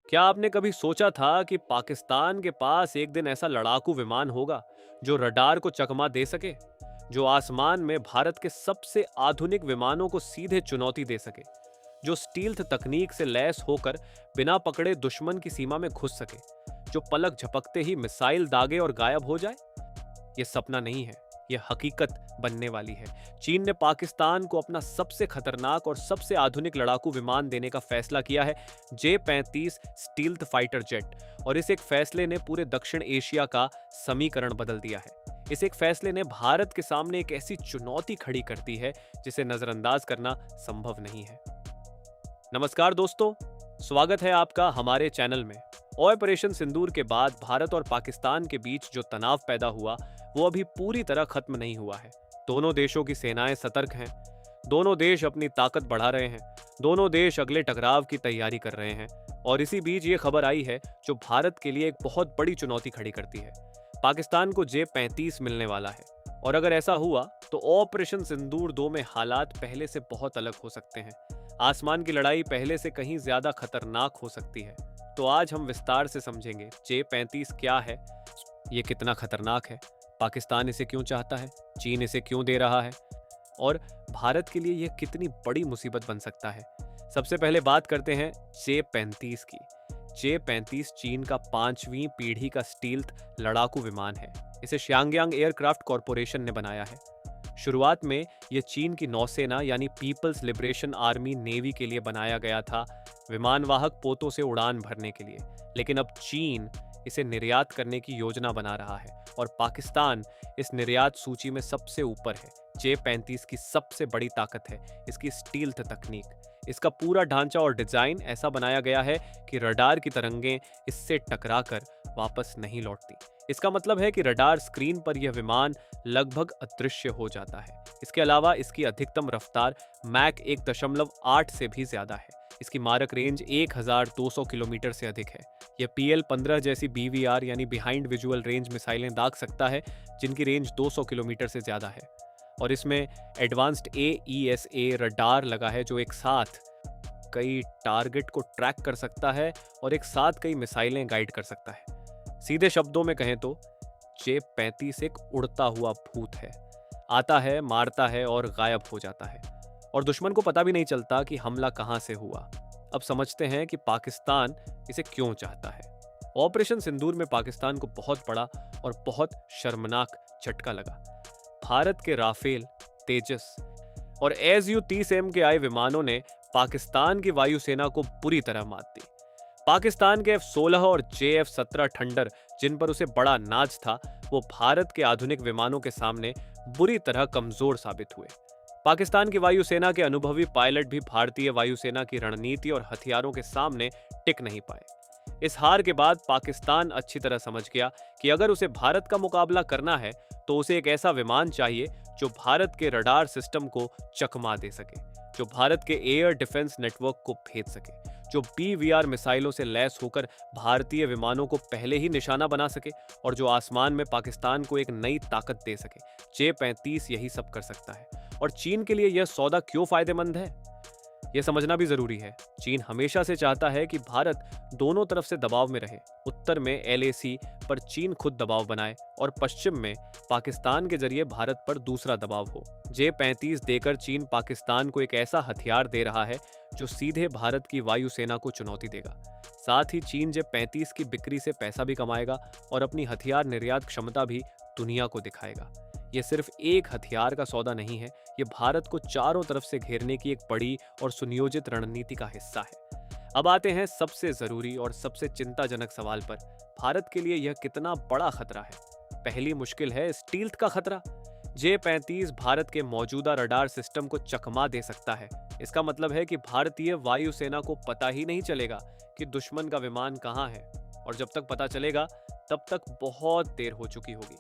क्या आपने कभी सोचा था कि पाकिस्तान के पास एक दिन ऐसा लड़ाकू विमान होगा जो रडार को चकमा दे सके, जो आसमान में भारत के सबसे आधुनिक विमानों को सीधे चुनौती दे सके, जो स्टील्थ तकनीक से लैस होकर बिना पकड़े दुश्मन की सीमा में घुस सके, जो पलक झपकते ही मिसाइल दागे और गायब हो जाए? ये सपना नहीं है, ये हकीकत बनने वाली है। चीन ने पाकिस्तान को अपना सबसे खतरनाक और सबसे आधुनिक लड़ाकू विमान देने का फैसला किया है, J-35 स्टील्थ फाइटर जेट। और इस एक फैसले ने पूरे दक्षिण एशिया का समीकरण बदल दिया है। इस एक फैसले ने भारत के सामने एक ऐसी चुनौती खड़ी कर दी है जिसे नजरअंदाज करना संभव नहीं है। नमस्कार दोस्तों, स्वागत है आपका हमारे चैनल में। ऑपरेशन सिंदूर के बाद भारत और पाकिस्तान के बीच जो तनाव पैदा हुआ वो अभी पूरी तरह खत्म नहीं हुआ है। दोनों देशों की सेनाएं सतर्क हैं, दोनों देश अपनी ताकत बढ़ा रहे हैं, दोनों देश अगले टकराव की तैयारी कर रहे हैं। और इसी बीच ये खबर आई है जो भारत के लिए एक बहुत बड़ी चुनौती खड़ी करती है। पाकिस्तान को J-35 मिलने वाला है, और अगर ऐसा हुआ तो ऑपरेशन सिंदूर 2 में हालात पहले से बहुत अलग हो सकते हैं। आसमान की लड़ाई पहले से कहीं ज्यादा खतरनाक हो सकती है। तो आज हम विस्तार से समझेंगे J-35 क्या है, ये कितना खतरनाक है, पाकिस्तान इसे क्यों चाहता है, चीन इसे क्यों दे रहा है, और भारत के लिए यह कितनी बड़ी मुसीबत बन सकता है। सबसे पहले बात करते हैं J-35 की। J-35 चीन का 5वीं पीढ़ी का स्टील्थ लड़ाकू विमान है। इसे श्यांगयांग एयरक्राफ्ट कॉरपोरेशन ने बनाया है। शुरुआत में यह चीन की नौसेना यानी पीपल्स लिबरेशन आर्मी नेवी के लिए बनाया गया था, विमानवाहक पोतों से उड़ान भरने के लिए। लेकिन अब चीन इसे निर्यात करने की योजना बना रहा है और पाकिस्तान इस निर्यात सूची में सबसे ऊपर है। J-35 की सबसे बड़ी ताकत है इसकी स्टील्थ तकनीक। इसका पूरा ढांचा और डिजाइन ऐसा बनाया गया है कि रडार की तरंगें इससे टकराकर वापस नहीं लौटती। इसका मतलब है कि रडार स्क्रीन पर यह विमान लगभग अदृश्य हो जाता है। इसके अलावा इसकी अधिकतम रफ्तार मैक 1.8 से भी ज्यादा है। इसकी मारक रेंज 1200 किलोमीटर से अधिक है। यह PL-15 जैसी BVR यानी बिहाइंड विजुअल रेंज मिसाइलें दाग सकता है, जिनकी रेंज 200 किलोमीटर से ज्यादा है। और इसमें एडवांस्ड AESA रडार लगा है जो एक साथ कई टारगेट को ट्रैक कर सकता है और एक साथ कई मिसाइलें गाइड कर सकता है। सीधे शब्दों में कहें तो J-35 एक उड़ता हुआ भूत है। आता है, मारता है और गायब हो जाता है, और दुश्मन को पता भी नहीं चलता कि हमला कहां से हुआ। अब समझते हैं कि पाकिस्तान इसे क्यों चाहता है। ऑपरेशन सिंदूर में पाकिस्तान को बहुत बड़ा और बहुत शर्मनाक झटका लगा। भारत के राफेल, तेजस और Su-30MKI विमानों ने पाकिस्तान की वायुसेना को बुरी तरह मात दी। पाकिस्तान के F-16 और JF-17 थंडर, जिन पर उसे बड़ा नाज था, वो भारत के आधुनिक विमानों के सामने बुरी तरह कमजोर साबित हुए। पाकिस्तान की वायुसेना के अनुभवी पायलट भी भारतीय वायुसेना की रणनीति और हथियारों के सामने टिक नहीं पाए। इस हार के बाद पाकिस्तान अच्छी तरह समझ गया कि अगर उसे भारत का मुकाबला करना है तो उसे एक ऐसा विमान चाहिए जो भारत के रडार सिस्टम को चकमा दे सके, जो भारत के एयर डिफेंस नेटवर्क को भेद सके, जो BVR मिसाइलों से लैस होकर भारतीय विमानों को पहले ही निशाना बना सके, और जो आसमान में पाकिस्तान को एक नई ताकत दे सके। J-35 यही सब कर सकता है। और चीन के लिए यह सौदा क्यों फायदेमंद है, यह समझना भी जरूरी है। चीन हमेशा से चाहता है कि भारत दोनों तरफ से दबाव में रहे। उत्तर में LAC पर चीन खुद दबाव बनाए और पश्चिम में पाकिस्तान के जरिए भारत पर दूसरा दबाव हो। J-35 देकर चीन पाकिस्तान को एक ऐसा हथियार दे रहा है जो सीधे भारत की वायुसेना को चुनौती देगा। साथ ही चीन J-35 की बिक्री से पैसा भी कमाएगा और अपनी हथियार निर्यात क्षमता भी दुनिया को दिखाएगा। यह सिर्फ एक हथियार का सौदा नहीं है, यह भारत को चारों तरफ से घेरने की एक बड़ी और सुनियोजित रणनीति का हिस्सा है। अब आते हैं सबसे जरूरी और सबसे चिंताजनक सवाल पर, भारत के लिए यह कितना बड़ा खतरा है। पहली मुश्किल है स्टील्थ का खतरा। J-35 भारत के मौजूदा रडार सिस्टम को चकमा दे सकता है। इसका मतलब है कि भारतीय वायुसेना को पता ही नहीं चलेगा कि दुश्मन का विमान कहाँ है, और जब तक पता चलेगा तब तक बहुत देर हो चुकी होगी।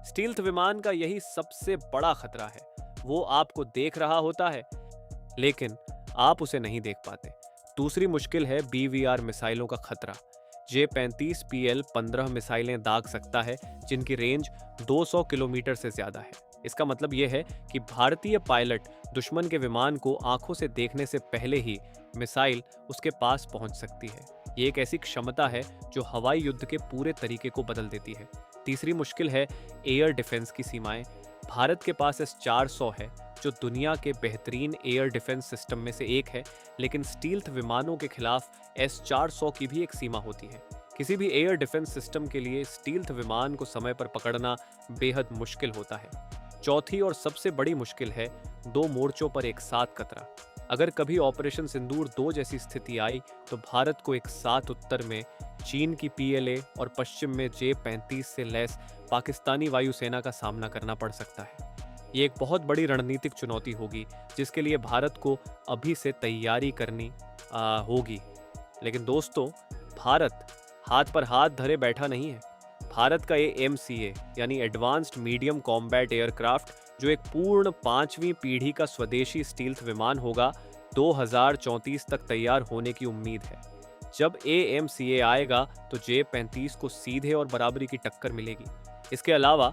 स्टील्थ विमान का यही सबसे बड़ा खतरा है। वो आपको देख रहा होता है, लेकिन आप उसे नहीं देख पाते। दूसरी मुश्किल है BVR मिसाइलों का खतरा। J-35 PL-15 मिसाइलें दाग सकता है, जिनकी रेंज 200 किलोमीटर से ज्यादा है। इसका मतलब यह है कि भारतीय पायलट दुश्मन के विमान को आंखों से देखने से पहले ही मिसाइल उसके पास पहुंच सकती है। ये एक ऐसी क्षमता है जो हवाई युद्ध के पूरे तरीके को बदल देती है। तीसरी मुश्किल है एयर डिफेंस की सीमाएं। भारत के पास S-400 है जो दुनिया के बेहतरीन एयर डिफेंस सिस्टम में से एक है, लेकिन स्टील्थ विमानों के खिलाफ S-400 की भी एक सीमा होती है। किसी भी एयर डिफेंस सिस्टम के लिए स्टील्थ विमान को समय पर पकड़ना बेहद मुश्किल होता है। चौथी और सबसे बड़ी मुश्किल है दो मोर्चों पर एक साथ कतरा। अगर कभी ऑपरेशन सिंदूर 2 जैसी स्थिति आई तो भारत को एक साथ उत्तर में चीन की PLA और पश्चिम में J-35 से लैस पाकिस्तानी वायुसेना का सामना करना पड़ सकता है। ये एक बहुत बड़ी रणनीतिक चुनौती होगी जिसके लिए भारत को अभी से तैयारी करनी होगी। लेकिन दोस्तों, भारत हाथ पर हाथ धरे बैठा नहीं है। भारत का AMCA यानी एडवांस्ड मीडियम कॉम्बैट एयरक्राफ्ट, जो एक पूर्ण 5वीं पीढ़ी का स्वदेशी स्टील्थ विमान होगा, 2034 तक तैयार होने की उम्मीद है। जब AMCA आएगा तो J-35 को सीधे और बराबरी की टक्कर मिलेगी। इसके अलावा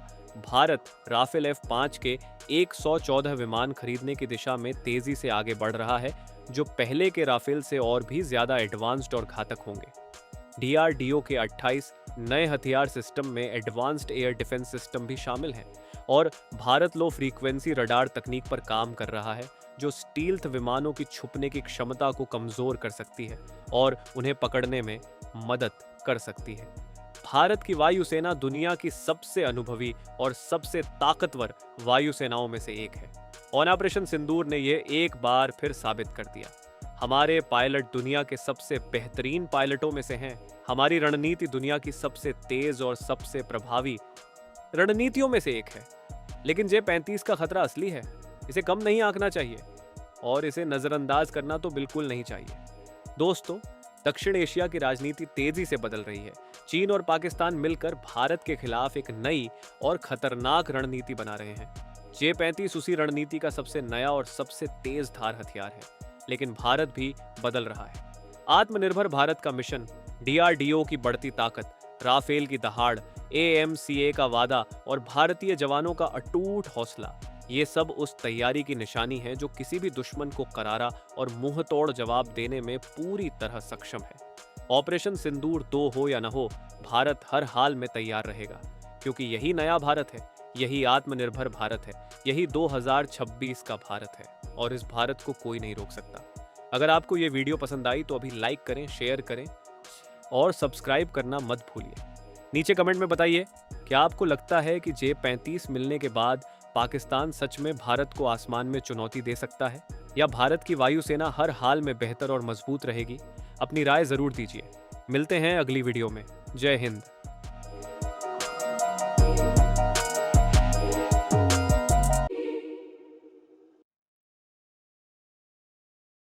भारत राफेल F-5 के 114 विमान खरीदने की दिशा में तेजी से आगे बढ़ रहा है, जो पहले के राफेल से और भी ज्यादा एडवांस्ड और घातक होंगे। DRDO के 28 नए हथियार सिस्टम में एडवांस्ड एयर डिफेंस सिस्टम भी शामिल हैं और भारत लो फ्रीक्वेंसी रडार तकनीक पर काम कर रहा है, जो स्टील्थ विमानों की छुपने की क्षमता को कमजोर कर सकती है और उन्हें पकड़ने में मदद कर सकती है। भारत की वायुसेना दुनिया की सबसे अनुभवी और सबसे ताकतवर वायुसेनाओं में से एक है। ऑपरेशन सिंदूर ने ये एक बार फिर साबित कर दिया। हमारे पायलट दुनिया के सबसे बेहतरीन पायलटों में से हैं। हमारी रणनीति दुनिया की सबसे तेज और सबसे प्रभावी रणनीतियों में से एक है। लेकिन J-35 का खतरा असली है। इसे कम नहीं आंकना चाहिए और इसे नजरअंदाज करना तो बिल्कुल नहीं चाहिए। दोस्तों, दक्षिण एशिया की राजनीति तेजी से बदल रही है। चीन और पाकिस्तान मिलकर भारत के खिलाफ एक नई और खतरनाक रणनीति बना रहे हैं। J-35 उसी रणनीति का सबसे नया और सबसे तेज धार हथियार है, लेकिन भारत भी बदल रहा है। आत्मनिर्भर भारत का मिशन, DRDO की बढ़ती ताकत, राफेल की दहाड़, AMCA का वादा और भारतीय जवानों का अटूट हौसला, ये सब उस तैयारी की निशानी है जो किसी भी दुश्मन को करारा और मुंहतोड़ जवाब देने में पूरी तरह सक्षम है। ऑपरेशन सिंदूर 2 हो या न हो, भारत हर हाल में तैयार रहेगा, क्योंकि यही नया भारत है, यही आत्मनिर्भर भारत है, यही 2026 का भारत है और इस भारत को कोई नहीं रोक सकता। अगर आपको ये वीडियो पसंद आई तो अभी लाइक करें, शेयर करें और सब्सक्राइब करना मत भूलिए। नीचे कमेंट में बताइए, क्या आपको लगता है कि J-35 मिलने के बाद पाकिस्तान सच में भारत को आसमान में चुनौती दे सकता है, या भारत की वायुसेना हर हाल में बेहतर और मजबूत रहेगी? अपनी राय जरूर दीजिए। मिलते हैं अगली वीडियो में। जय हिंद।